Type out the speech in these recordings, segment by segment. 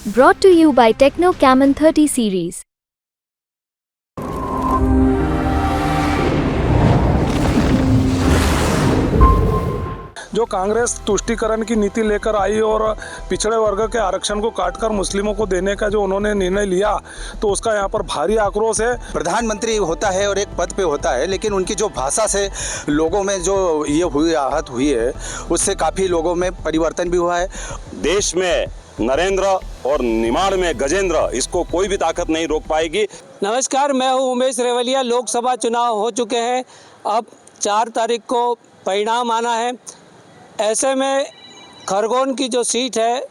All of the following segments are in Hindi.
Brought to you by Techno Camon 30 series. जो कांग्रेस तुष्टीकरण की नीति लेकर आई और पिछड़े वर्ग के आरक्षण को काटकर मुस्लिमों को देने का जो उन्होंने निर्णय लिया, तो उसका यहाँ पर भारी आक्रोश है। प्रधानमंत्री होता है और एक पद पे होता है, लेकिन उनकी जो भाषा से लोगों में जो ये हुई आहत हुई है, उससे काफ़ी लोगों में परिवर्तन भी हुआ है। देश में नरेंद्र और निमाड़ में गजेंद्र, इसको कोई भी ताकत नहीं रोक पाएगी। नमस्कार, मैं हूं उमेश रेवलिया। लोकसभा चुनाव हो चुके हैं, अब 4 तारीख को परिणाम आना है। ऐसे में खरगोन की जो सीट है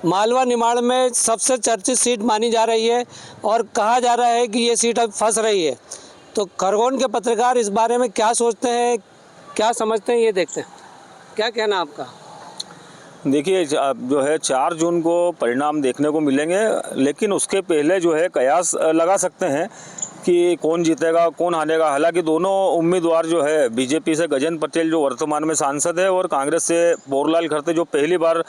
मालवा निमाड़ में सबसे चर्चित सीट मानी जा रही है और कहा जा रहा है कि ये सीट अब फंस रही है। तो खरगोन के पत्रकार इस बारे में क्या सोचते हैं, क्या समझते हैं, ये देखते हैं। क्या कहना आपका? देखिए, जो है 4 जून को परिणाम देखने को मिलेंगे, लेकिन उसके पहले जो है कयास लगा सकते हैं कि कौन जीतेगा कौन हारेगा। हालांकि दोनों उम्मीदवार जो है, बीजेपी से गजेंद्र पटेल जो वर्तमान में सांसद है और कांग्रेस से बोरलाल खरते जो पहली बार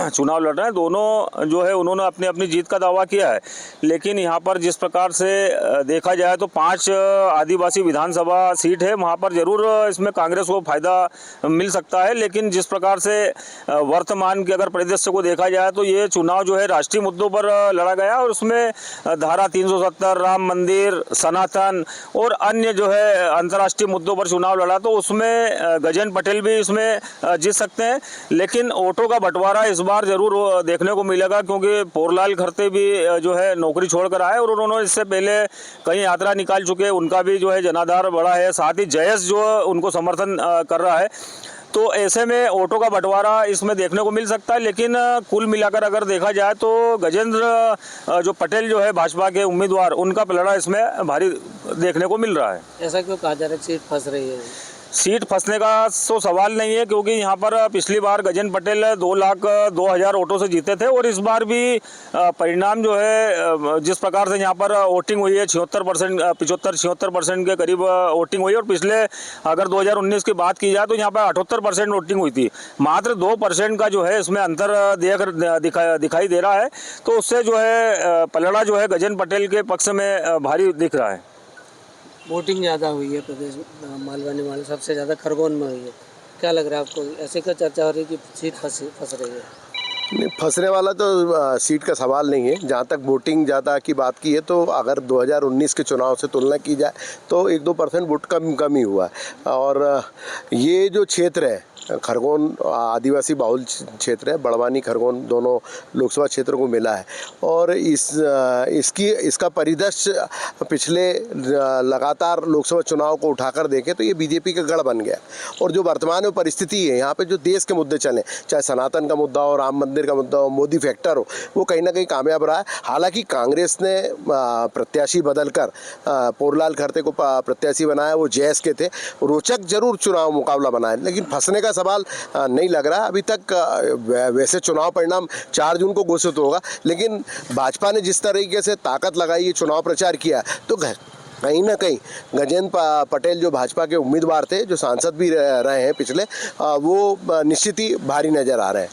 चुनाव लड़ रहे हैं, दोनों जो है उन्होंने अपनी अपनी जीत का दावा किया है। लेकिन यहाँ पर जिस प्रकार से देखा जाए तो 5 आदिवासी विधानसभा सीट है, वहाँ पर ज़रूर इसमें कांग्रेस को फ़ायदा मिल सकता है। लेकिन जिस प्रकार से वर्तमान के अगर परिदृश्य को देखा जाए तो ये चुनाव जो है राष्ट्रीय मुद्दों पर लड़ा गया और उसमें धारा 370, राम मंदिर, सनातन और अन्य जो है अंतर्राष्ट्रीय मुद्दों पर चुनाव लड़ा, तो उसमें गजेंद्र पटेल भी इसमें जीत सकते हैं। लेकिन वोटों का बंटवारा इस बार जरूर देखने को मिलेगा, क्योंकि बोरलाल खरते भी जो है नौकरी छोड़कर आए और उन्होंने इससे पहले कई यात्रा निकाल चुके हैं, उनका भी जो है जनाधार बड़ा है। साथ ही जयेश जो उनको समर्थन कर रहा है, तो ऐसे में वोटों का बंटवारा इसमें देखने को मिल सकता है। लेकिन कुल मिलाकर अगर देखा जाए तो गजेंद्र जो पटेल जो है भाजपा के उम्मीदवार, उनका पलड़ा इसमें भारी देखने को मिल रहा है। ऐसा क्यों कहा जा रहा है सीट फंस रही है? सीट फंसने का तो सवाल नहीं है, क्योंकि यहाँ पर पिछली बार गजेंद्र पटेल 2,02,000 वोटों से जीते थे और इस बार भी परिणाम जो है जिस प्रकार से यहाँ पर वोटिंग हुई है 75-76% के करीब वोटिंग हुई है। और पिछले अगर 2019 की बात की जाए तो यहाँ पर 78% वोटिंग हुई थी। मात्र 2% का जो है इसमें अंतर दिखाई दे रहा है, तो उससे जो है पलड़ा जो है गजेंद्र पटेल के पक्ष में भारी दिख रहा है। वोटिंग ज़्यादा हुई है प्रदेश मालवा निमाड़ में, सबसे ज़्यादा खरगोन में हुई है। क्या लग रहा है आपको? ऐसे क्या चर्चा हो रही है कि सीट फंस रही है? नहीं, फंसने वाला तो सीट का सवाल नहीं है। जहाँ तक वोटिंग ज़्यादा की बात की है, तो अगर 2019 के चुनाव से तुलना की जाए तो 1-2% वोट कम ही हुआ है। और ये जो क्षेत्र है खरगोन आदिवासी बहुल क्षेत्र है, बड़वानी खरगोन दोनों लोकसभा क्षेत्र को मिला है। और इसका परिदृश्य पिछले लगातार लोकसभा चुनाव को उठाकर देखें तो ये बीजेपी का गढ़ बन गया। और जो वर्तमान में परिस्थिति है, यहाँ पे जो देश के मुद्दे चले, चाहे सनातन का मुद्दा हो, राम मंदिर का मुद्दा हो, मोदी फैक्टर हो, वो कहीं ना कहीं कामयाब रहा है। हालांकि कांग्रेस ने प्रत्याशी बदलकर बोरलाल खरते को प्रत्याशी बनाया, वो जयेश के थे। रोचक जरूर चुनाव मुकाबला बनाया, लेकिन फंसने का सवाल नहीं लग रहा अभी तक। वैसे चुनाव परिणाम 4 जून को घोषित होगा, लेकिन भाजपा ने जिस तरीके से ताकत लगाई, चुनाव प्रचार किया, तो कहीं ना कहीं गजेंद्र पटेल जो भाजपा के उम्मीदवार थे, जो सांसद भी रहे हैं पिछले, वो निश्चित ही भारी नजर आ रहे हैं।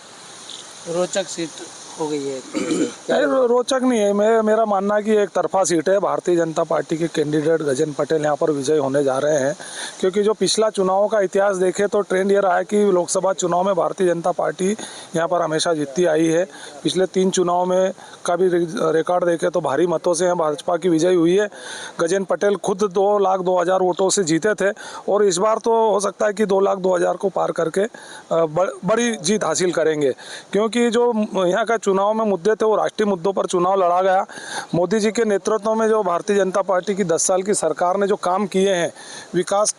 रोचक सीट हो गई है? नहीं, रोचक नहीं है। मेरा मानना है कि एक तरफा सीट है। भारतीय जनता पार्टी के कैंडिडेट गजेंद्र पटेल यहाँ पर विजयी होने जा रहे हैं, क्योंकि जो पिछला चुनाव का इतिहास देखे तो ट्रेंड ये रहा है कि लोकसभा चुनाव में भारतीय जनता पार्टी यहाँ पर हमेशा जीतती आई है। पिछले 3 चुनाव में का भी रिकॉर्ड देखे तो भारी मतों से भाजपा की विजयी हुई है। गजेंद्र पटेल खुद 2,02,000 वोटों से जीते थे और इस बार तो हो सकता है कि 2,02,000 को पार करके बड़ी जीत हासिल करेंगे, क्योंकि जो यहाँ का चुनाव में मुद्दे थे वो राष्ट्रीय मुद्दों पर चुनाव लड़ा गया। मोदी जी के नेतृत्व में जो भारतीय जनता पार्टी की 10 साल की सरकार ने जो काम किए हैं, विकास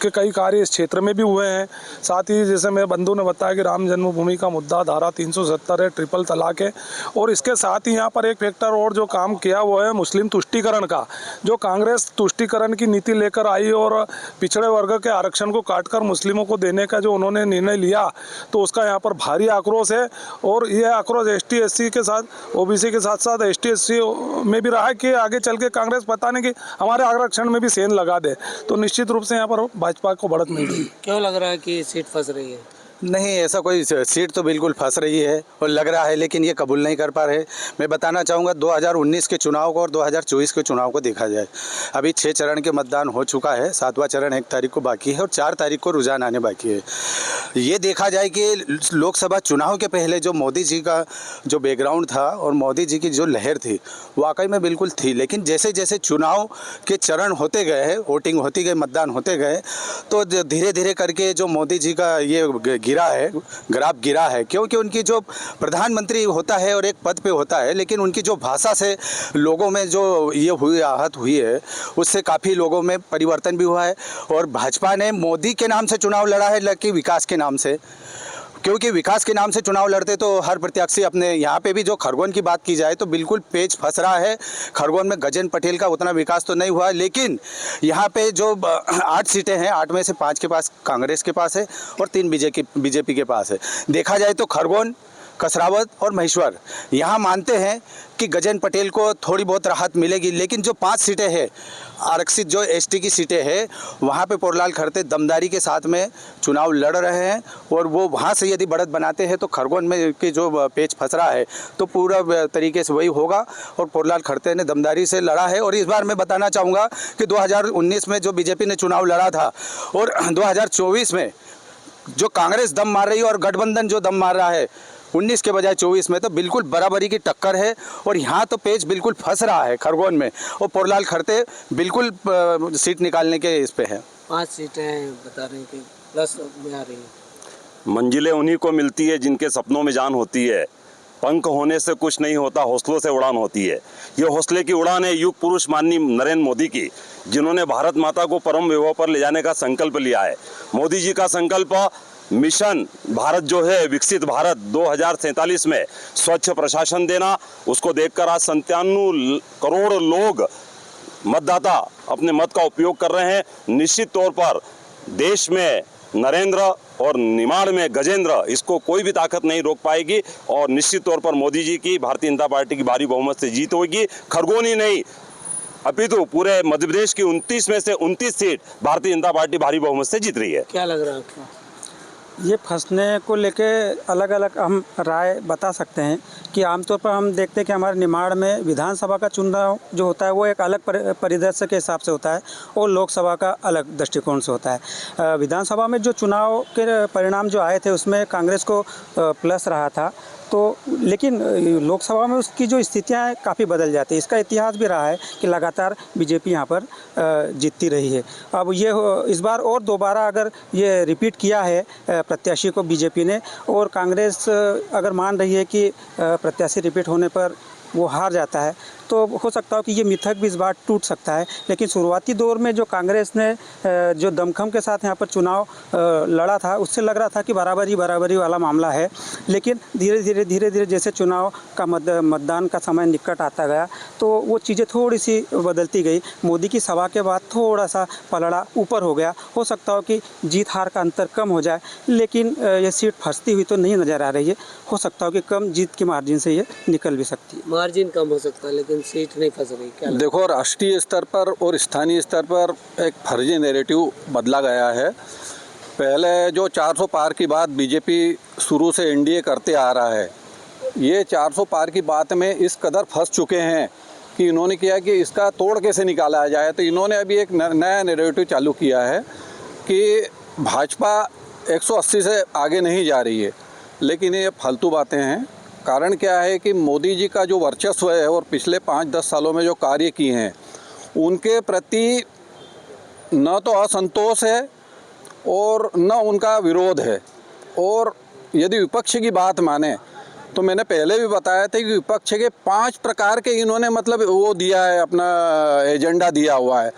के कई कार्य इस क्षेत्र में भी हुए हैं। साथ ही जैसे मेरे बंधु ने बताया कि राम जन्मभूमि का मुद्दा, धारा 370 है, ट्रिपल तलाक है, और इसके साथ ही यहाँ पर एक फैक्टर और जो काम किया वो है मुस्लिम तुष्टीकरण का। जो कांग्रेस तुष्टीकरण की नीति लेकर आई और पिछड़े वर्ग के आरक्षण को काटकर मुस्लिमों को देने का जो उन्होंने निर्णय लिया, तो उसका यहाँ पर भारी आक्रोश है। और ये आक्रोश ST/SC के साथ, OBC के साथ साथ ST/SC में भी रहा है कि आगे चल के कांग्रेस पता नहीं कि हमारे आरक्षण में भी सेंध लगा दे, तो निश्चित रूप से यहाँ पर भाजपा को बढ़त मिल रही है। क्यों लग रहा है कि सीट फंस रही है? नहीं, ऐसा कोई सीट तो बिल्कुल फंस रही है और लग रहा है, लेकिन ये कबूल नहीं कर पा रहे। मैं बताना चाहूँगा 2019 के चुनाव को और 2024 के चुनाव को देखा जाए, अभी 6 चरण के मतदान हो चुका है, 7वां चरण 1 तारीख को बाकी है और 4 तारीख को रुझान आने बाकी है। ये देखा जाए कि लोकसभा चुनाव के पहले जो मोदी जी का जो बैकग्राउंड था और मोदी जी की जो लहर थी वाकई में बिल्कुल थी, लेकिन जैसे जैसे चुनाव के चरण होते गए हैं, वोटिंग होती गई, मतदान होते गए, तो धीरे धीरे करके जो मोदी जी का ये गिरा है, ग्राफ गिरा है, क्योंकि उनकी जो प्रधानमंत्री होता है और एक पद पे होता है, लेकिन उनकी जो भाषा से लोगों में जो ये हुई आहत हुई है उससे काफ़ी लोगों में परिवर्तन भी हुआ है। और भाजपा ने मोदी के नाम से चुनाव लड़ा है, लेकिन विकास के नाम से, क्योंकि विकास के नाम से चुनाव लड़ते तो हर प्रत्याशी अपने, यहाँ पे भी जो खरगोन की बात की जाए तो बिल्कुल पेच फंस रहा है। खरगोन में गजेंद्र पटेल का उतना विकास तो नहीं हुआ, लेकिन यहाँ पे जो 8 सीटें हैं, 8 में से 5 के पास कांग्रेस के पास है और 3 बीजेपी के पास है। देखा जाए तो खरगोन, कसरावत और महेश्वर यहाँ मानते हैं कि गजेंद्र पटेल को थोड़ी बहुत राहत मिलेगी, लेकिन जो 5 सीटें हैं आरक्षित जो एसटी की सीटें हैं वहाँ पे पोरलाल खड़ते दमदारी के साथ में चुनाव लड़ रहे हैं और वो वहाँ से यदि बढ़त बनाते हैं तो खरगोन में की जो पेच फंस रहा है तो पूरा तरीके से वही होगा और पोरलाल खड़ते ने दमदारी से लड़ा है। और इस बार मैं बताना चाहूँगा कि 2019 में जो बीजेपी ने चुनाव लड़ा था और 2024 में जो कांग्रेस दम मार रही है और गठबंधन जो दम मार रहा है 19 के बजाय 24 में, तो बिल्कुल बराबरी की टक्कर है और यहाँ तो पेच बिल्कुल फंस रहा है खरगोन में और पोरलाल खड़ते बिल्कुल सीट निकालने के इस पे है। 5 सीटें बता रहे हैं कि प्लस में आ रही हैं। मंजिलें उन्हीं को मिलती है जिनके सपनों में जान होती है। पंख होने से कुछ नहीं होता, हौसलों से उड़ान होती है। ये हौसले की उड़ान है युग पुरुष माननीय नरेंद्र मोदी की, जिन्होंने भारत माता को परम वैभव पर ले जाने का संकल्प लिया है। मोदी जी का संकल्प मिशन भारत जो है विकसित भारत 2047 में स्वच्छ प्रशासन देना, उसको देखकर आज 97 करोड़ लोग मतदाता अपने मत का उपयोग कर रहे हैं। निश्चित तौर पर देश में नरेंद्र और निमाड़ में गजेंद्र, इसको कोई भी ताकत नहीं रोक पाएगी और निश्चित तौर पर मोदी जी की भारतीय जनता पार्टी की भारी बहुमत से जीत होगी। खरगोन ही नहीं अपितु पूरे मध्य प्रदेश की 29 में से 29 सीट भारतीय जनता पार्टी भारी बहुमत से जीत रही है। क्या लग रहा है आपको? ये फंसने को लेके अलग अलग हम राय बता सकते हैं कि आमतौर पर हम देखते हैं कि हमारे निमाड़ में विधानसभा का चुनाव जो होता है वो एक अलग परिदृश्य के हिसाब से होता है और लोकसभा का अलग दृष्टिकोण से होता है। विधानसभा में जो चुनाव के परिणाम जो आए थे उसमें कांग्रेस को प्लस रहा था, तो लेकिन लोकसभा में उसकी जो स्थितियाँ काफ़ी बदल जाती है। इसका इतिहास भी रहा है कि लगातार बीजेपी यहाँ पर जीतती रही है। अब ये इस बार और दोबारा अगर ये रिपीट किया है प्रत्याशी को बीजेपी ने और कांग्रेस अगर मान रही है कि प्रत्याशी रिपीट होने पर वो हार जाता है तो हो सकता है कि ये मिथक भी इस बार टूट सकता है। लेकिन शुरुआती दौर में जो कांग्रेस ने जो दमखम के साथ यहाँ पर चुनाव लड़ा था उससे लग रहा था कि बराबरी वाला मामला है, लेकिन धीरे धीरे जैसे चुनाव का मतदान का समय निकट आता गया तो वो चीज़ें थोड़ी सी बदलती गई। मोदी की सभा के बाद थोड़ा सा पलड़ा ऊपर हो गया। हो सकता हो कि जीत हार का अंतर कम हो जाए, लेकिन ये सीट फंसती हुई तो नहीं नज़र आ रही है। हो सकता हो कि कम जीत के मार्जिन से ये निकल भी सकती है। मार्जिन कम हो सकता है लेकिन सीट नहीं फंस रही। क्या देखो, राष्ट्रीय स्तर पर और स्थानीय स्तर पर एक फर्जी नैरेटिव बदला गया है। पहले जो 400 पार की बात बीजेपी शुरू से एनडीए करते आ रहा है, ये 400 पार की बात में इस कदर फंस चुके हैं कि इन्होंने किया कि इसका तोड़ कैसे निकाला जाए। तो इन्होंने अभी एक नया नैरेटिव चालू किया है कि भाजपा 180 से आगे नहीं जा रही है, लेकिन ये फालतू बातें हैं। कारण क्या है कि मोदी जी का जो वर्चस्व है और पिछले 5-10 सालों में जो कार्य किए हैं उनके प्रति न तो असंतोष है और न उनका विरोध है। और यदि विपक्ष की बात माने तो मैंने पहले भी बताया था कि विपक्ष के 5 प्रकार के इन्होंने मतलब वो दिया है, अपना एजेंडा दिया हुआ है।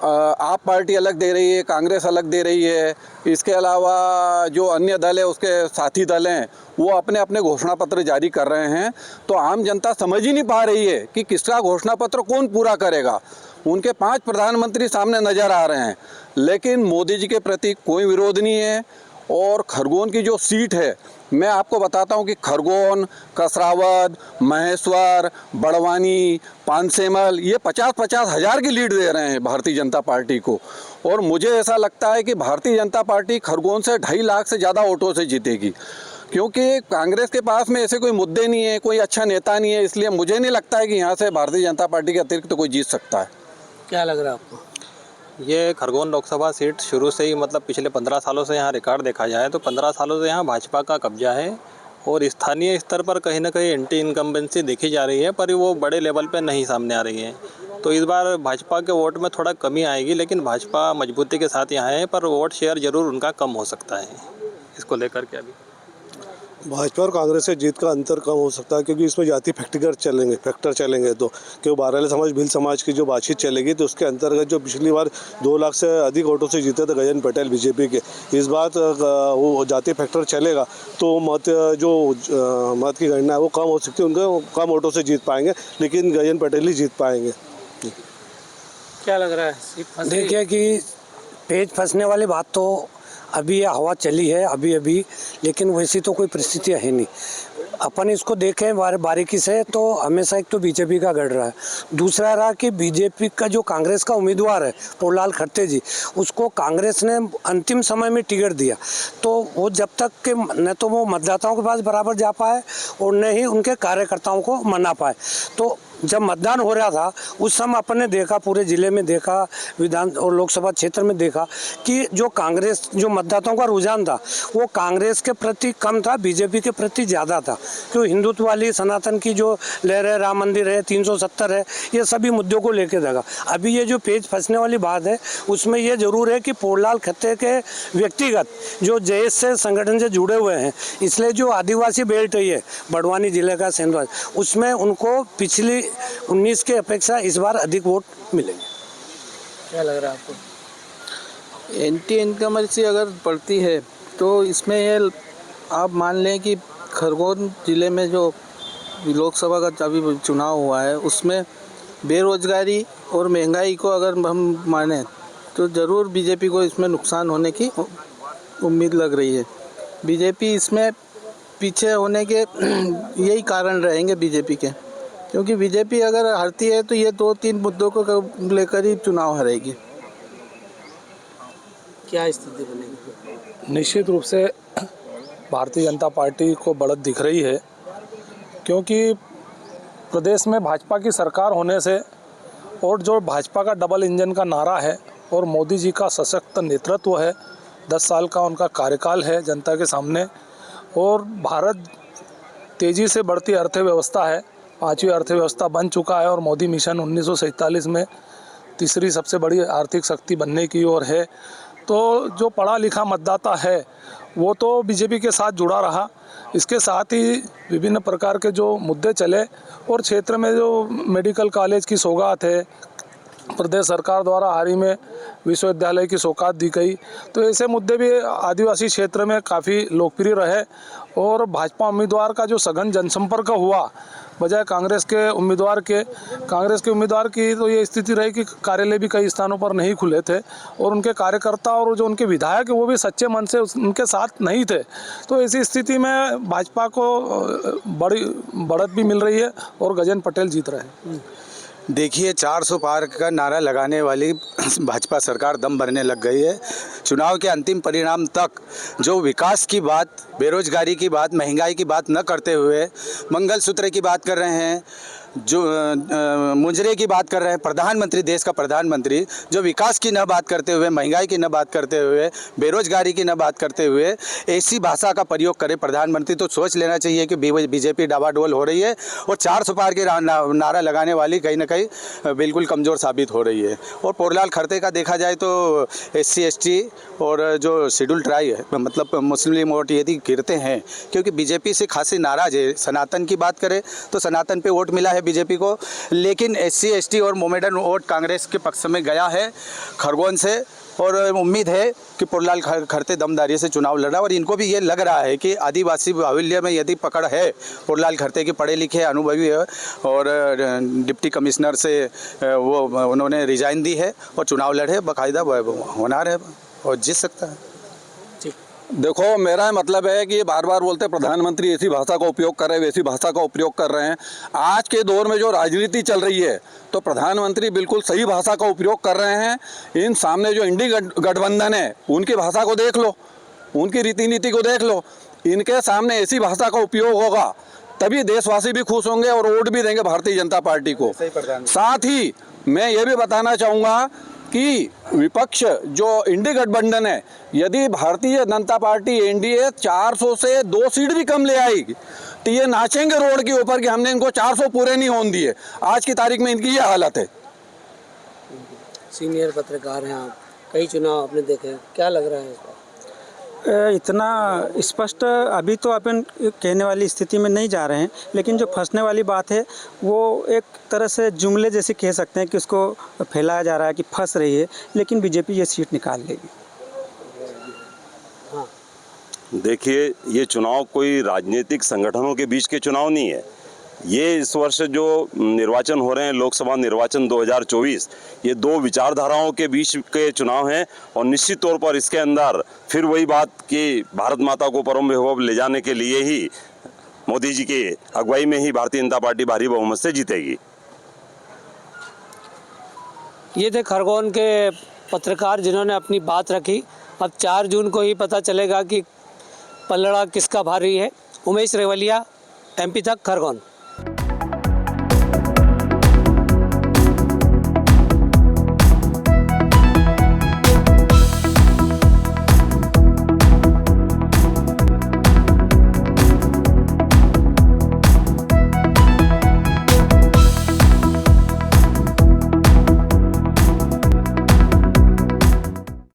आप पार्टी अलग दे रही है, कांग्रेस अलग दे रही है, इसके अलावा जो अन्य दल है उसके साथी दल हैं वो अपने अपने घोषणा पत्र जारी कर रहे हैं। तो आम जनता समझ ही नहीं पा रही है कि किसका घोषणा पत्र कौन पूरा करेगा। उनके 5 प्रधानमंत्री सामने नज़र आ रहे हैं, लेकिन मोदी जी के प्रति कोई विरोध नहीं है और खरगोन की जो सीट है, मैं आपको बताता हूं कि खरगोन, कसरावद, महेश्वर, बड़वानी, पानसेमल ये 50-50 हज़ार की लीड दे रहे हैं भारतीय जनता पार्टी को। और मुझे ऐसा लगता है कि भारतीय जनता पार्टी खरगोन से 2.5 लाख से ज़्यादा वोटों से जीतेगी, क्योंकि कांग्रेस के पास में ऐसे कोई मुद्दे नहीं है, कोई अच्छा नेता नहीं है। इसलिए मुझे नहीं लगता है कि यहाँ से भारतीय जनता पार्टी के अतिरिक्त तो कोई जीत सकता है। क्या लग रहा है आपको? ये खरगोन लोकसभा सीट शुरू से ही मतलब पिछले 15 सालों से यहाँ रिकॉर्ड देखा जाए तो 15 सालों से यहाँ भाजपा का कब्जा है और स्थानीय स्तर पर कहीं ना कहीं एंटी इनकम्बेंसी देखी जा रही है, पर वो बड़े लेवल पे नहीं सामने आ रही है। तो इस बार भाजपा के वोट में थोड़ा कमी आएगी, लेकिन भाजपा मजबूती के साथ यहाँ है, पर वोट शेयर ज़रूर उनका कम हो सकता है। इसको लेकर के अभी भाजपा और कांग्रेस से जीत का अंतर कम हो सकता है, क्योंकि इसमें जाति फैक्टर चलेंगे तो क्योंकि बाराले समाज, भील समाज की जो बातचीत चलेगी तो उसके अंतर्गत जो पिछली बार 2 लाख से अधिक वोटों से जीते थे गजन पटेल बीजेपी के, इस बार वो जाति फैक्टर चलेगा तो मत की गणना है वो कम हो सकती है, उनके कम वोटों से जीत पाएंगे, लेकिन गजन पटेल ही जीत पाएंगे। क्या लग रहा है? देखिए कि पेज फंसने वाली बात तो अभी ये हवा चली है अभी, लेकिन वैसी तो कोई परिस्थितियाँ है नहीं। अपन इसको देखें बारीकी से तो हमेशा एक तो बीजेपी का गढ़ रहा है, दूसरा रहा कि बीजेपी का जो कांग्रेस का उम्मीदवार है प्रहलाद खड़ते जी, उसको कांग्रेस ने अंतिम समय में टिकट दिया, तो वो जब तक के न तो वो मतदाताओं के पास बराबर जा पाए और न ही उनके कार्यकर्ताओं को मना पाए। तो जब मतदान हो रहा था उस समय अपन ने देखा, पूरे ज़िले में देखा, विधान और लोकसभा क्षेत्र में देखा कि जो कांग्रेस जो मतदाताओं का रुझान था वो कांग्रेस के प्रति कम था, बीजेपी के प्रति ज़्यादा था। क्यों हिंदुत्व वाली सनातन की जो लहर है, राम मंदिर है, 370 है, ये सभी मुद्दों को लेकर देगा। अभी ये जो पेज फंसने वाली बात है उसमें ये ज़रूर है कि प्रहलाद खट्टे के व्यक्तिगत जो जेएस से संगठन से जुड़े हुए हैं, इसलिए जो आदिवासी बेल्ट है ये बड़वानी जिले का सेंधवा, उसमें उनको पिछली 19 के अपेक्षा इस बार अधिक वोट मिलेंगे। क्या लग रहा है आपको? एंटी इनकम्बेंसी अगर पड़ती है तो इसमें ये आप मान लें कि खरगोन ज़िले में जो लोकसभा का अभी चुनाव हुआ है उसमें बेरोजगारी और महंगाई को अगर हम माने तो ज़रूर बीजेपी को इसमें नुकसान होने की उम्मीद लग रही है। बीजेपी इसमें पीछे होने के यही कारण रहेंगे बीजेपी के, क्योंकि बीजेपी अगर हारती है तो ये 2-3 मुद्दों को लेकर ही चुनाव हारेगी। क्या स्थिति बनेगी? निश्चित रूप से भारतीय जनता पार्टी को बढ़त दिख रही है, क्योंकि प्रदेश में भाजपा की सरकार होने से और जो भाजपा का डबल इंजन का नारा है और मोदी जी का सशक्त नेतृत्व है, 10 साल का उनका कार्यकाल है जनता के सामने, और भारत तेज़ी से बढ़ती अर्थव्यवस्था है, 5वीं अर्थव्यवस्था बन चुका है और मोदी मिशन 1947 में तीसरी सबसे बड़ी आर्थिक शक्ति बनने की ओर है। तो जो पढ़ा लिखा मतदाता है वो तो बीजेपी के साथ जुड़ा रहा। इसके साथ ही विभिन्न प्रकार के जो मुद्दे चले और क्षेत्र में जो मेडिकल कॉलेज की सौगात है, प्रदेश सरकार द्वारा हाल ही में विश्वविद्यालय की सौगात दी गई, तो ऐसे मुद्दे भी आदिवासी क्षेत्र में काफ़ी लोकप्रिय रहे। और भाजपा उम्मीदवार का जो सघन जनसंपर्क हुआ बजाय कांग्रेस के उम्मीदवार की तो ये स्थिति रही कि कार्यालय भी कई स्थानों पर नहीं खुले थे और उनके कार्यकर्ता और जो उनके विधायक है वो भी सच्चे मन से उनके साथ नहीं थे। तो ऐसी स्थिति में भाजपा को बड़ी बढ़त भी मिल रही है और गजन पटेल जीत रहे हैं। देखिए 400 पार का नारा लगाने वाली भाजपा सरकार दम भरने लग गई है। चुनाव के अंतिम परिणाम तक जो विकास की बात, बेरोजगारी की बात, महंगाई की बात न करते हुए मंगलसूत्र की बात कर रहे हैं, जो मुजरे की बात कर रहे हैं, प्रधानमंत्री, देश का प्रधानमंत्री जो विकास की न बात करते हुए, महंगाई की न बात करते हुए, बेरोजगारी की न बात करते हुए ऐसी भाषा का प्रयोग करे प्रधानमंत्री, तो सोच लेना चाहिए कि बीजेपी डावाडोल हो रही है और 400 पार के नारा लगाने वाली कहीं ना कहीं बिल्कुल कमज़ोर साबित हो रही है। और प्रहलाद खड़ते का देखा जाए तो SC ST और जो शेड्यूल ट्राइब है, मतलब मुस्लिम वोट यदि गिरते हैं, क्योंकि बीजेपी से खासी नाराज है। सनातन की बात करें तो सनातन पे वोट मिला है बीजेपी को, लेकिन SC ST और मोमेडन वोट कांग्रेस के पक्ष में गया है खरगोन से। और उम्मीद है कि प्रहलाद खड़ते दमदारी से चुनाव लड़ा और इनको भी ये लग रहा है कि आदिवासी बाहुल्य में यदि पकड़ है, प्रहलाद खड़ते की पढ़े लिखे अनुभवी है और डिप्टी कमिश्नर से वो उन्होंने रिजाइन दी है और चुनाव लड़े, बाकायदा होनहार है और जीत सकता है। ठीक। देखो, मेरा मतलब है कि ये बार बार बोलते हैं प्रधानमंत्री ऐसी भाषा का उपयोग कर रहे हैं, वैसी भाषा का उपयोग कर रहे हैं। आज के दौर में जो राजनीति चल रही है तो प्रधानमंत्री बिल्कुल सही भाषा का उपयोग कर रहे हैं। इन सामने जो इंडी गठबंधन है उनकी भाषा को देख लो, उनकी रीति नीति को देख लो। इनके सामने ऐसी भाषा का उपयोग होगा तभी देशवासी भी खुश होंगे और वोट भी देंगे भारतीय जनता पार्टी को। साथ ही मैं ये भी बताना चाहूँगा कि विपक्ष जो इंडी गठबंधन है, यदि भारतीय जनता पार्टी एनडीए 400 से 2 सीट भी कम ले आएगी तो ये नाचेंगे रोड के ऊपर कि हमने इनको 400 पूरे नहीं होने दिए। आज की तारीख में इनकी ये हालत है। सीनियर पत्रकार हैं आप, कई चुनाव आपने देखे, क्या लग रहा है इस बार? इतना स्पष्ट अभी तो अपन कहने वाली स्थिति में नहीं जा रहे हैं, लेकिन जो फंसने वाली बात है वो एक तरह से जुमले जैसे कह सकते हैं कि उसको फैलाया जा रहा है कि फंस रही है, लेकिन बीजेपी ये सीट निकाल लेगी। हाँ, देखिए, ये चुनाव कोई राजनीतिक संगठनों के बीच के चुनाव नहीं है। ये इस वर्ष जो निर्वाचन हो रहे हैं, लोकसभा निर्वाचन 2024, ये दो विचारधाराओं के बीच के चुनाव हैं। और निश्चित तौर पर इसके अंदर फिर वही बात कि भारत माता को परम वैभव ले जाने के लिए ही मोदी जी की अगुवाई में ही भारतीय जनता पार्टी भारी बहुमत से जीतेगी। ये थे खरगोन के पत्रकार जिन्होंने अपनी बात रखी। अब 4 जून को ही पता चलेगा कि पलड़ा किसका भारी है। उमेश रेवलिया, MP तक, खरगोन।